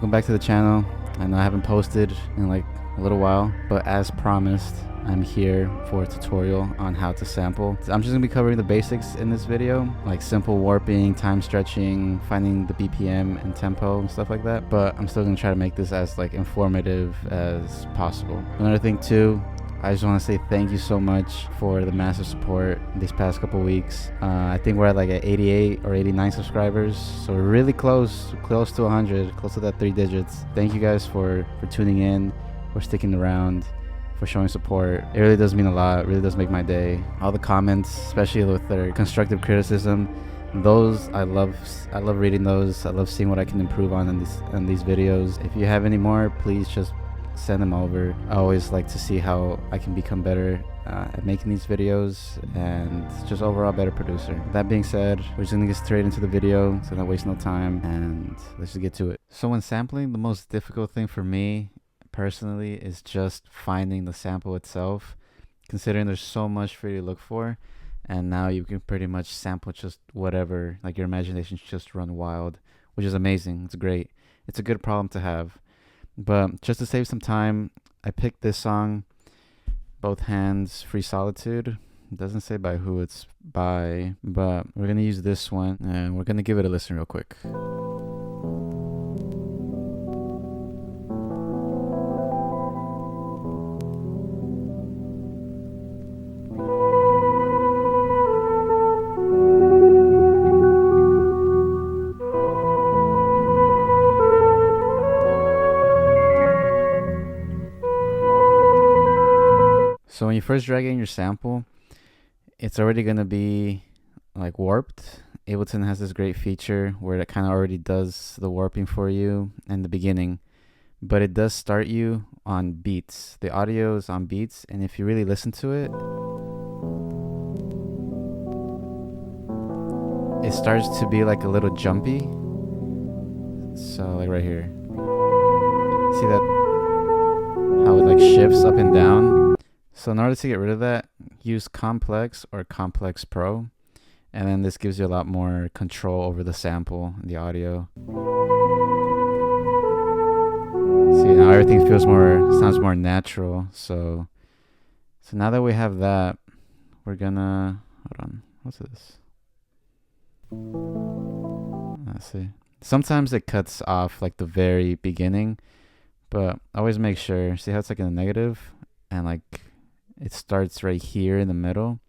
Welcome back to the channel. I know I haven't posted in like a little while, but as promised, I'm here for a tutorial on how to sample. I'm just gonna be covering the basics in this video, like simple warping, time stretching, finding the BPM and tempo and stuff like that. But I'm still gonna try to make this as like informative as possible. Another thing too, I just want to say thank you so much for the massive support these past couple weeks. I think we're at like at 88 or 89 subscribers, so we're really close to 100, close to that 3 digits. Thank you guys for tuning in, for sticking around, for showing support. It really does mean a lot. It really does make my day. All the comments, especially with their constructive criticism, those I love reading those. I love seeing what I can improve on in these videos. If you have any more, please just send them over. I always like to see how I can become better at making these videos and just overall better producer. That being said, we're just gonna get straight into the video so not waste no time, and let's just get to it. So when sampling, the most difficult thing for me personally is just finding the sample itself, considering there's so much for you to look for, and now you can pretty much sample just whatever, like your imagination's just run wild, which is amazing. It's great. It's a good problem to have. But just to save some time, I picked this song, Both Hands, Free Solitude. It doesn't say by who it's by, but we're going to use this one and we're going to give it a listen real quick. So when you first drag in your sample, it's already going to be like warped. Ableton has this great feature where it kind of already does the warping for you in the beginning, but it does start you on beats. The audio is on beats, and if you really listen to it, it starts to be like a little jumpy. So like right here, see that how it like shifts up and down? So in order to get rid of that, use Complex or Complex Pro, and then this gives you a lot more control over the sample and the audio. See, now everything sounds more natural. So now that we have that, we're gonna, hold on, what's this? Let's see. Sometimes it cuts off like the very beginning, but always make sure, see how it's like in the negative, and like it starts right here in the middle,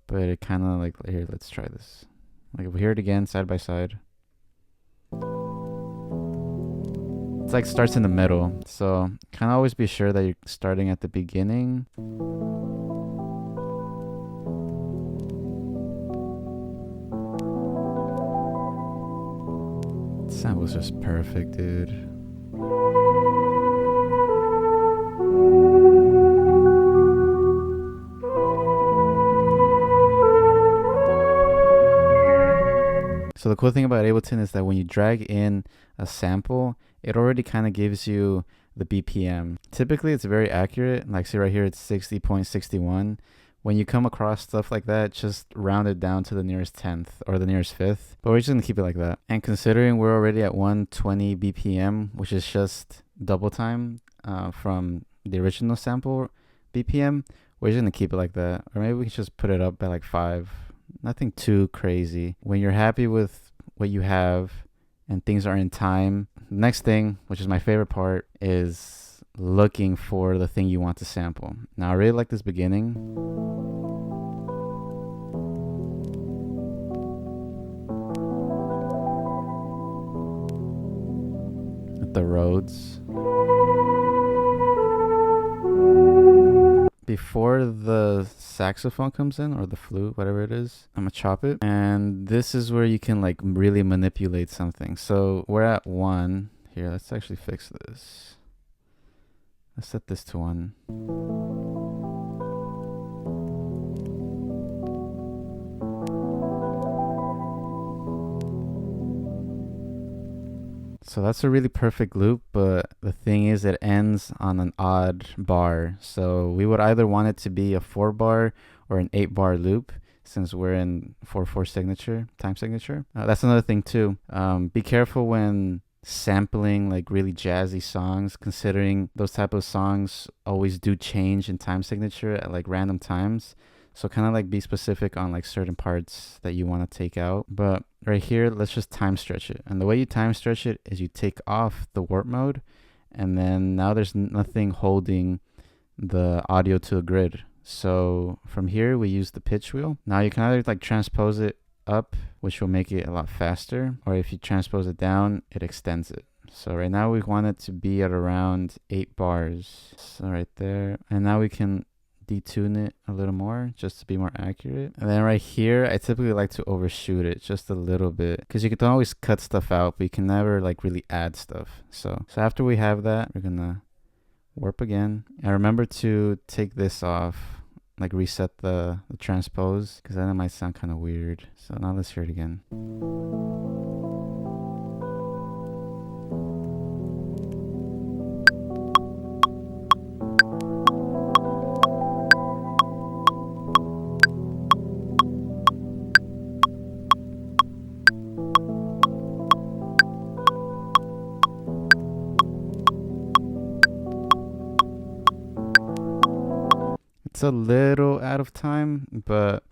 but it kind of like, here, let's try this. Like if we hear it again side by side, it's like starts in the middle. So kind of always be sure that you're starting at the beginning. The sound was just perfect, dude. So the cool thing about Ableton is that when you drag in a sample, it already kind of gives you the BPM. Typically, it's very accurate. Like see right here, it's 60.61. When you come across stuff like that, just round it down to the nearest 10th or the nearest 5th. But we're just going to keep it like that. And considering we're already at 120 BPM, which is just double time from the original sample BPM, we're just going to keep it like that. Or maybe we can just put it up by like 5. Nothing too crazy. When you're happy with what you have and things are in time, next thing, which is my favorite part, is looking for the thing you want to sample. Now I really like this beginning. At the Rhodes. Before the saxophone comes in, or the flute, whatever it is, I'm gonna chop it. And this is where you can like really manipulate something. So we're at 1. Here, let's actually fix this. Let's set this to 1. So that's a really perfect loop, but the thing is it ends on an odd bar. So we would either want it to be a 4-bar or an 8-bar loop, since we're in 4/4 signature, time signature. That's another thing too. Be careful when sampling like really jazzy songs, considering those type of songs always do change in time signature at like random times. So kind of like be specific on like certain parts that you want to take out. But right here, let's just time stretch it. And the way you time stretch it is you take off the warp mode, and then now there's nothing holding the audio to a grid. So from here, we use the pitch wheel. Now you can either like transpose it up, which will make it a lot faster, or if you transpose it down, it extends it. So right now we want it to be at around 8 bars. So right there. And now we can detune it a little more just to be more accurate. And then right here, I typically like to overshoot it just a little bit, because you can always cut stuff out, but you can never like really add stuff. So after we have that, we're gonna warp again. And remember to take this off, like reset the transpose, because then it might sound kind of weird. So now let's hear it again. It's a little out of time, but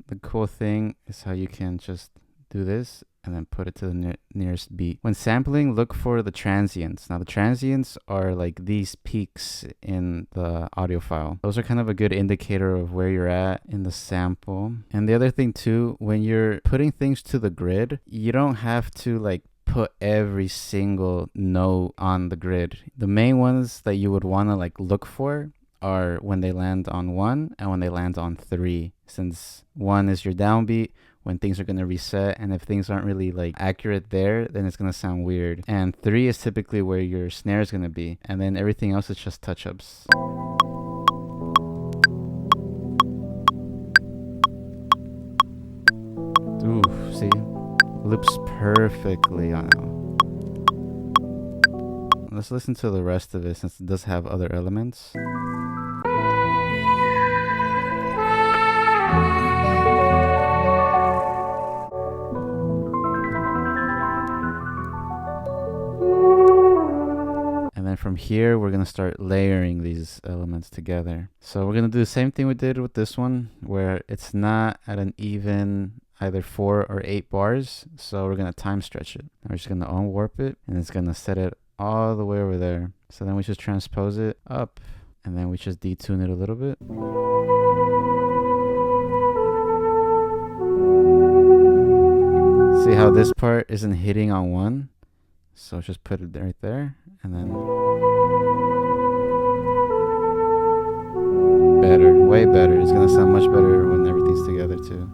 the cool thing is how you can just do this and then put it to the nearest beat. When sampling, look for the transients. Now the transients are like these peaks in the audio file. Those are kind of a good indicator of where you're at in the sample. And the other thing too, when you're putting things to the grid, you don't have to like put every single note on the grid. The main ones that you would want to like look for are when they land on 1 and when they land on 3, since 1 is your downbeat when things are going to reset, and if things aren't really like accurate there, then it's going to sound weird. And 3 is typically where your snare is going to be, and then everything else is just touch-ups. Ooh, see? Loops perfectly on it. Let's listen to the rest of it since it does have other elements. And then from here, we're going to start layering these elements together. So we're going to do the same thing we did with this one, where it's not at an even either 4 or 8 bars. So we're going to time stretch it. We're just going to unwarp it, and it's going to set it all the way over there. So then we just transpose it up, and then we just detune it a little bit. See how this part isn't hitting on 1? So just put it right there, and then better, way better. It's gonna sound much better when everything's together too.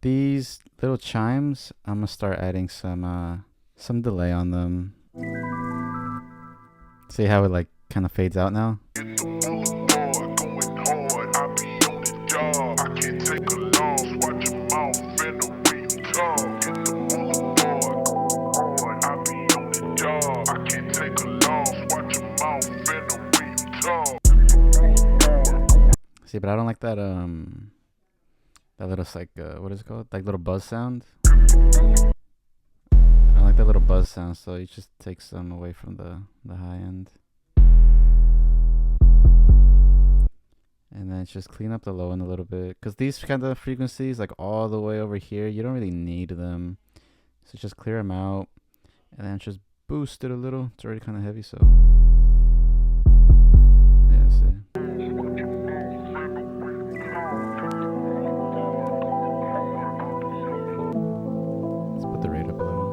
These little chimes, I'm gonna start adding some delay on them. See how it like kind of fades out now? See, but I don't like that that little like what is it called? Like little buzz sound. I don't like that little buzz sound, so you just take some away from the high end. And then just clean up the low end a little bit, because these kind of frequencies, like all the way over here, you don't really need them. So just clear them out, and then just boost it a little. It's already kind of heavy, so yeah, see. The rate up a little.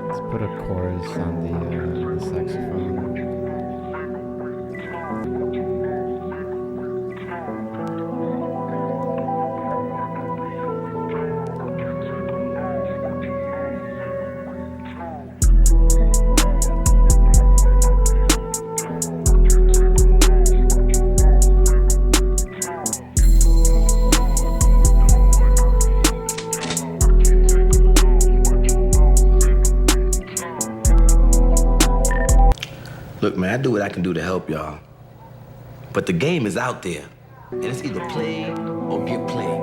Let's put a chord on the saxophone. Look, man, I do what I can do to help y'all. But the game is out there, and it's either play or get played.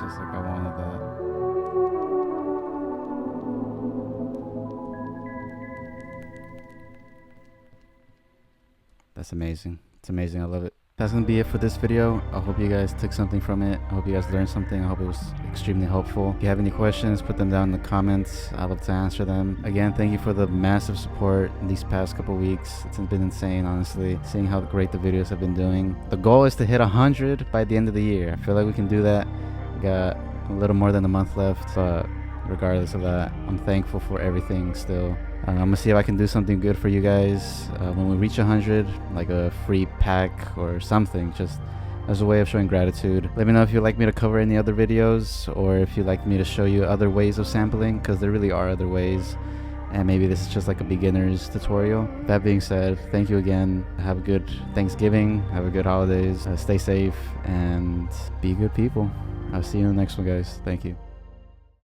Just like I wanted that. That's amazing. It's amazing. I love it. That's gonna be it for this video. I hope you guys took something from it. I hope you guys learned something. I hope it was extremely helpful. If you have any questions, put them down in the comments. I'd love to answer them. Again, thank you for the massive support in these past couple weeks. It's been insane, honestly, seeing how great the videos have been doing. The goal is to hit 100 by the end of the year. I feel like we can do that. We got a little more than a month left, but regardless of that, I'm thankful for everything still. I'm gonna see if I can do something good for you guys when we reach 100, like a free pack or something, just as a way of showing gratitude. Let me know if you'd like me to cover any other videos, or if you'd like me to show you other ways of sampling, because there really are other ways, and maybe this is just like a beginner's tutorial. That being said, thank you again. Have a good Thanksgiving, have a good holidays, stay safe, and be good people. I'll see you in the next one, guys. Thank you.